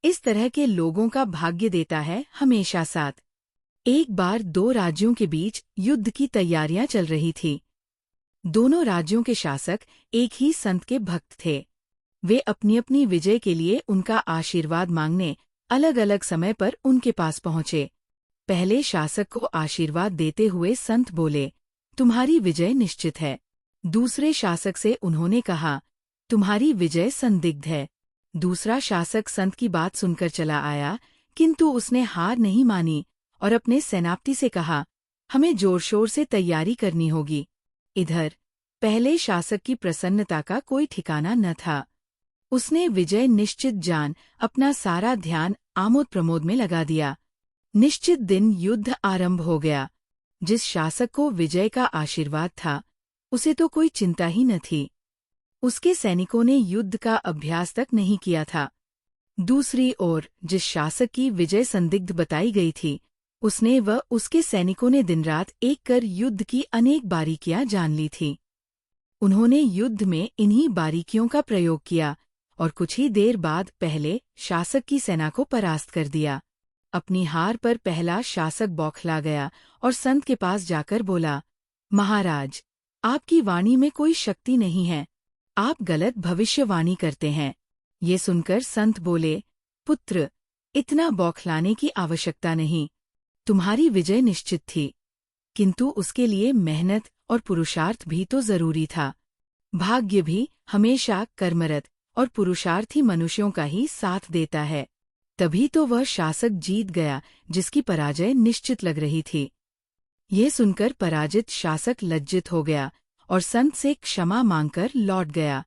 इस तरह के लोगों का भाग्य देता है हमेशा साथ। एक बार दो राज्यों के बीच युद्ध की तैयारियां चल रही थी। दोनों राज्यों के शासक एक ही संत के भक्त थे। वे अपनी अपनी विजय के लिए उनका आशीर्वाद मांगने अलग अलग समय पर उनके पास पहुंचे। पहले शासक को आशीर्वाद देते हुए संत बोले, तुम्हारी विजय निश्चित है। दूसरे शासक से उन्होंने कहा, तुम्हारी विजय संदिग्ध है। दूसरा शासक संत की बात सुनकर चला आया, किंतु उसने हार नहीं मानी और अपने सेनापति से कहा, हमें जोर शोर से तैयारी करनी होगी। इधर पहले शासक की प्रसन्नता का कोई ठिकाना न था। उसने विजय निश्चित जान अपना सारा ध्यान आमोद प्रमोद में लगा दिया। निश्चित दिन युद्ध आरंभ हो गया। जिस शासक को विजय का आशीर्वाद था, उसे तो कोई चिंता ही न थी। उसके सैनिकों ने युद्ध का अभ्यास तक नहीं किया था। दूसरी ओर जिस शासक की विजय संदिग्ध बताई गई थी, उसने व उसके सैनिकों ने दिन रात एक कर युद्ध की अनेक बारीकियां जान ली थी। उन्होंने युद्ध में इन्हीं बारीकियों का प्रयोग किया और कुछ ही देर बाद पहले शासक की सेना को परास्त कर दिया। अपनी हार पर पहला शासक बौखला गया और संत के पास जाकर बोला, महाराज, आपकी वाणी में कोई शक्ति नहीं है। आप गलत भविष्यवाणी करते हैं। ये सुनकर संत बोले, पुत्र, इतना बौखलाने की आवश्यकता नहीं। तुम्हारी विजय निश्चित थी, किंतु उसके लिए मेहनत और पुरुषार्थ भी तो जरूरी था। भाग्य भी हमेशा कर्मरत और पुरुषार्थी मनुष्यों का ही साथ देता है। तभी तो वह शासक जीत गया जिसकी पराजय निश्चित लग रही थी। ये सुनकर पराजित शासक लज्जित हो गया और संत से क्षमा मांगकर लौट गया।